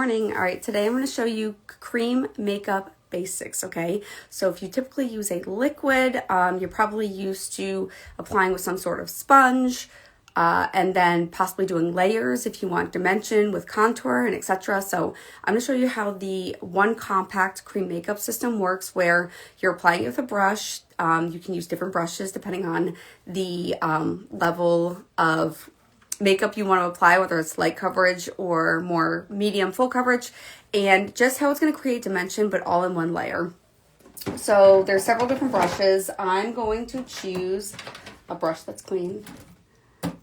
Morning. All right, today I'm going to show you cream makeup basics, okay? So if you typically use a liquid, you're probably used to applying with some sort of sponge, and then possibly doing layers if you want dimension with contour and etc. So I'm going to show you how the one compact cream makeup system works, where you're applying it with a brush. You can use different brushes depending on the level of makeup you want to apply, whether it's light coverage or more medium full coverage, and just how it's going to create dimension, but all in one layer. So there's several different brushes. I'm going to choose a brush that's clean.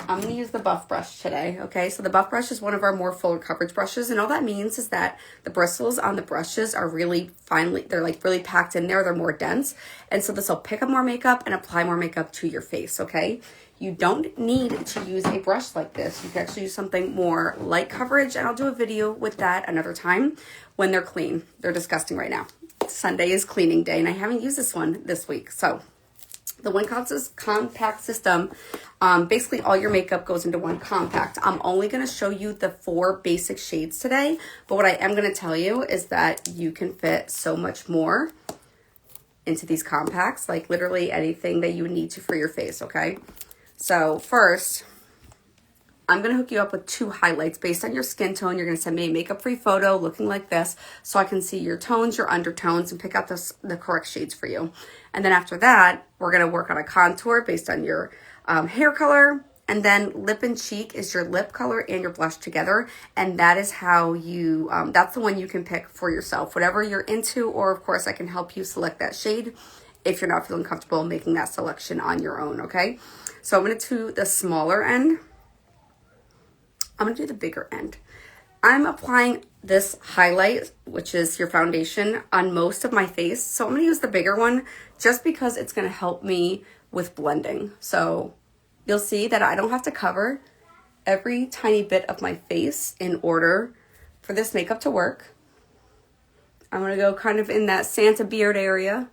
I'm going to use the Buff brush today, okay? So the Buff brush is one of our more fuller coverage brushes, and all that means is that the bristles on the brushes are really finely, they're like really packed in there, they're more dense, and so this will pick up more makeup and apply more makeup to your face, okay? You don't need to use a brush like this. You can actually use something more light coverage, and I'll do a video with that another time when they're clean. They're disgusting right now. Sunday is cleaning day, and I haven't used this one this week, so the one compact system, basically all your makeup goes into one compact. I'm only going to show you the 4 basic shades today, but what I am going to tell you is that you can fit so much more into these compacts, like literally anything that you need to for your face, okay? So first, I'm going to hook you up with 2 highlights based on your skin tone. You're going to send me a makeup-free photo looking like this so I can see your tones, your undertones, and pick out the correct shades for you. And then after that, we're going to work on a contour based on your hair color. And then lip and cheek is your lip color and your blush together. And that is how you, that's the one you can pick for yourself, whatever you're into. Or of course, I can help you select that shade if you're not feeling comfortable making that selection on your own, okay? So I'm going to do the smaller end. I'm going to do the bigger end. I'm applying this highlight, which is your foundation, on most of my face. So I'm going to use the bigger one just because it's going to help me with blending. So you'll see that I don't have to cover every tiny bit of my face in order for this makeup to work. I'm going to go kind of in that Santa beard area.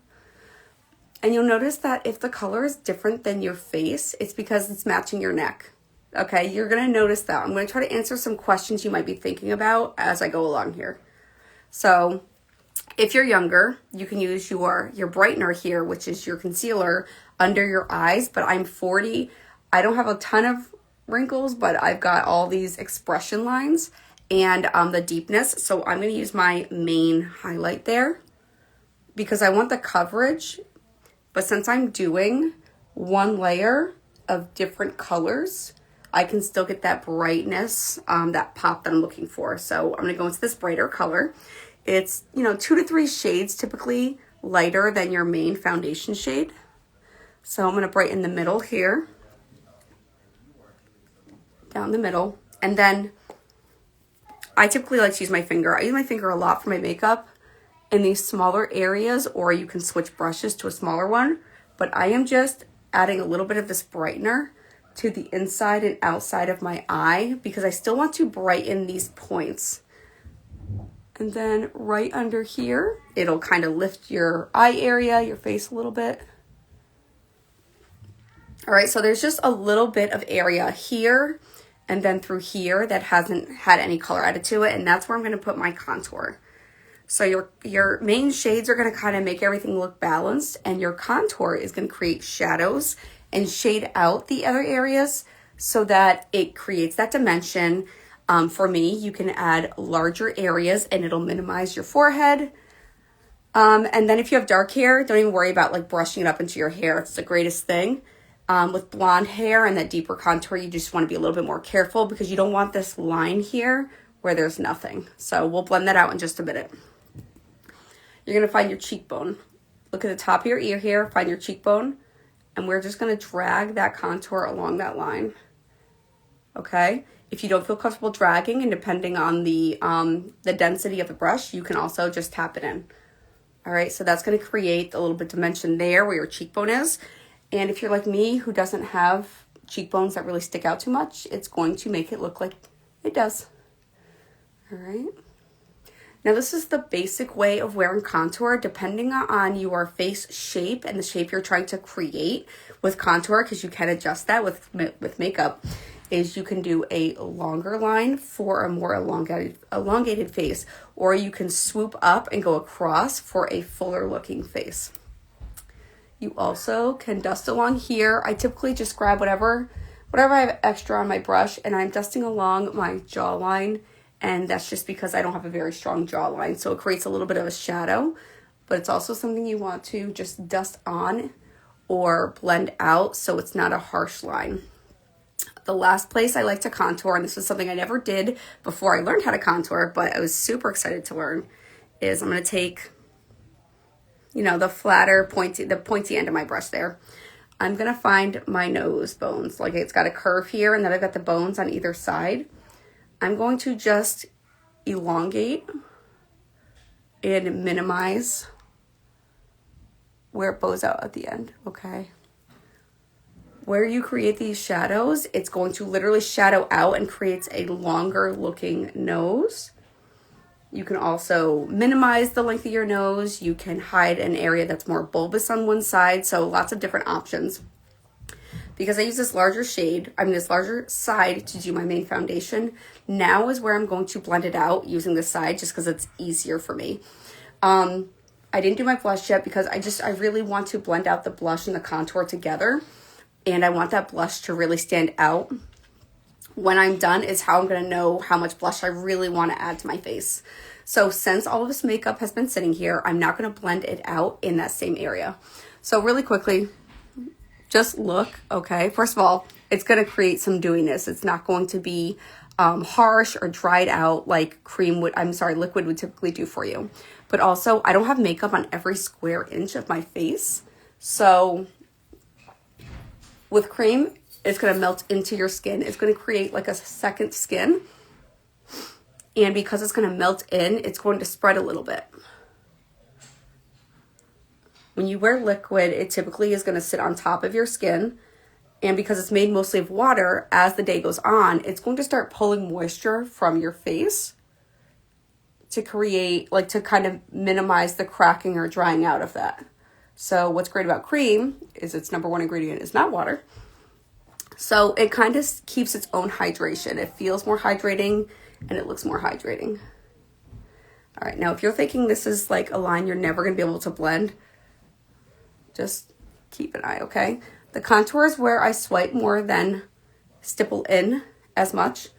And you'll notice that if the color is different than your face, it's because it's matching your neck. Okay, you're going to notice that. I'm going to try to answer some questions you might be thinking about as I go along here. So if you're younger, you can use your brightener here, which is your concealer, under your eyes. But I'm 40. I don't have a ton of wrinkles, but I've got all these expression lines and the deepness. So I'm going to use my main highlight there because I want the coverage. But since I'm doing one layer of different colors, I can still get that brightness, that pop that I'm looking for. So I'm going to go into this brighter color. It's, 2 to 3 shades typically lighter than your main foundation shade. So I'm going to brighten the middle here, down the middle. And then I typically like to use my finger. I use my finger a lot for my makeup in these smaller areas, or you can switch brushes to a smaller one. But I am just adding a little bit of this brightener to the inside and outside of my eye because I still want to brighten these points. And then right under here, it'll kind of lift your eye area, your face a little bit. All right, so there's just a little bit of area here and then through here that hasn't had any color added to it, and that's where I'm going to put my contour. So your main shades are going to kind of make everything look balanced, and your contour is going to create shadows and shade out the other areas so that it creates that dimension. For me, you can add larger areas and it'll minimize your forehead. And then if you have dark hair, don't even worry about like brushing it up into your hair. It's the greatest thing. With blonde hair and that deeper contour, you just want to be a little bit more careful because you don't want this line here where there's nothing. So we'll blend that out in just a minute. You're going to find your cheekbone. Look at the top of your ear here, find your cheekbone. And we're just going to drag that contour along that line, okay? If you don't feel comfortable dragging, and depending on the density of the brush, you can also just tap it in. All right, so that's going to create a little bit of dimension there where your cheekbone is. And if you're like me, who doesn't have cheekbones that really stick out too much, it's going to make it look like it does. All right. Now this is the basic way of wearing contour, depending on your face shape and the shape you're trying to create with contour, because you can adjust that with makeup. is you can do a longer line for a more elongated face, or you can swoop up and go across for a fuller looking face. You also can dust along here. I typically just grab whatever I have extra on my brush, and I'm dusting along my jawline, and that's just because I don't have a very strong jawline, so it creates a little bit of a shadow, but it's also something you want to just dust on or blend out so it's not a harsh line. The last place I like to contour, and this is something I never did before I learned how to contour, but I was super excited to learn, is I'm going to take, the flatter, the pointy end of my brush there. I'm going to find my nose bones. Like, it's got a curve here, and then I've got the bones on either side. I'm going to just elongate and minimize where it bows out at the end, okay? Where you create these shadows, it's going to literally shadow out and creates a longer looking nose. You can also minimize the length of your nose. You can hide an area that's more bulbous on one side. So lots of different options. Because I use this larger side to do my main foundation, now is where I'm going to blend it out using this side just because it's easier for me. I didn't do my blush yet because I really want to blend out the blush and the contour together. And I want that blush to really stand out. When I'm done is how I'm going to know how much blush I really want to add to my face. So since all of this makeup has been sitting here, I'm not going to blend it out in that same area. So really quickly, just look, okay? First of all, it's going to create some dewiness. It's not going to be harsh or dried out like liquid would typically do for you. But also, I don't have makeup on every square inch of my face. So with cream, it's going to melt into your skin. It's going to create like a second skin. And because it's going to melt in, it's going to spread a little bit. When you wear liquid, it typically is going to sit on top of your skin. And because it's made mostly of water, as the day goes on, it's going to start pulling moisture from your face to kind of minimize the cracking or drying out of that. So what's great about cream is its number one ingredient is not water. So it kind of keeps its own hydration. It feels more hydrating and it looks more hydrating. All right, now if you're thinking this is like a line you're never going to be able to blend, just keep an eye, okay? The contour is where I swipe more than stipple in as much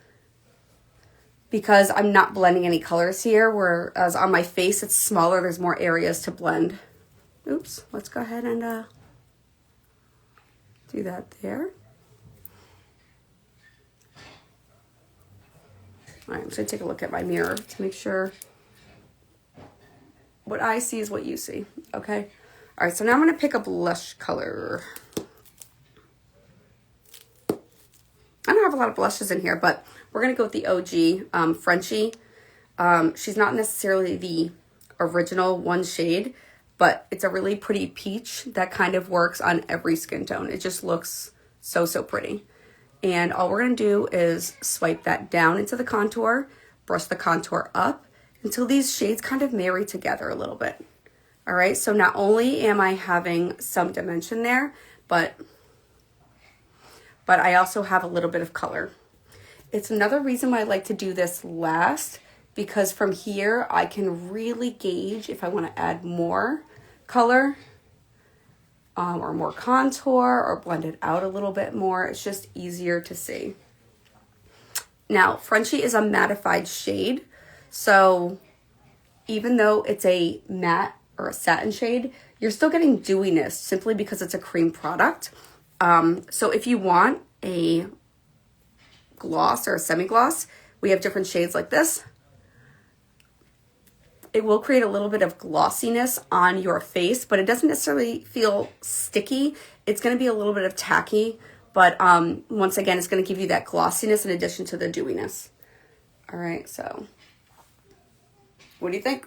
because I'm not blending any colors here, whereas on my face it's smaller, there's more areas to blend. Oops, let's go ahead and do that there. All right, I'm just gonna take a look at my mirror to make sure what I see is what you see, okay? All right, so now I'm gonna pick a blush color. I don't have a lot of blushes in here, but we're gonna go with the OG Frenchie. She's not necessarily the original one shade, but it's a really pretty peach that kind of works on every skin tone. It just looks so, so pretty. And all we're going to do is swipe that down into the contour, brush the contour up until these shades kind of marry together a little bit. All right, so not only am I having some dimension there, but I also have a little bit of color. It's another reason why I like to do this last, because from here I can really gauge if I want to add more color or more contour or blend it out a little bit more. It's just easier to see. Now, Frenchie is a mattified shade, so even though it's a matte or a satin shade, you're still getting dewiness simply because it's a cream product. So if you want a gloss or a semi-gloss, we have different shades like this. It will create a little bit of glossiness on your face, but it doesn't necessarily feel sticky. It's going to be a little bit of tacky, but once again, it's going to give you that glossiness in addition to the dewiness. All right, so what do you think?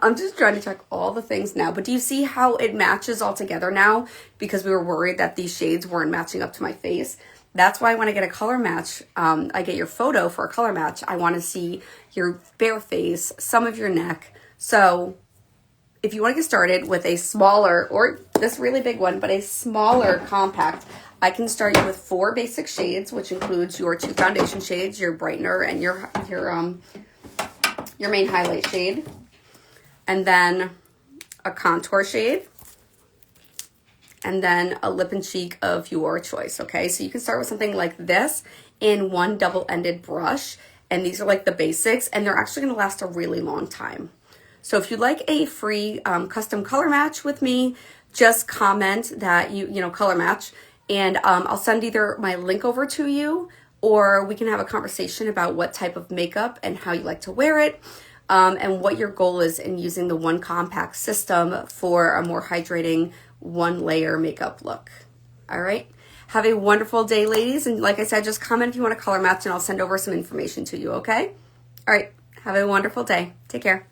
I'm just trying to check all the things now, but do you see how it matches all together now? Because we were worried that these shades weren't matching up to my face. That's why when I get a color match, I get your photo for a color match. I want to see your bare face, some of your neck. So if you want to get started with a smaller, or this really big one, but a smaller compact, I can start you with 4 basic shades, which includes your 2 foundation shades, your brightener, and your main highlight shade, and then a contour shade, and then a lip and cheek of your choice, okay? So you can start with something like this in one double-ended brush, and these are like the basics, and they're actually gonna last a really long time. So if you'd like a free custom color match with me, just comment that you color match, and I'll send either my link over to you, or we can have a conversation about what type of makeup and how you like to wear it, and what your goal is in using the One Compact system for a more hydrating 1-layer makeup look. All right. Have a wonderful day, ladies. And like I said, just comment if you want to color match, and I'll send over some information to you, okay? All right. Have a wonderful day. Take care.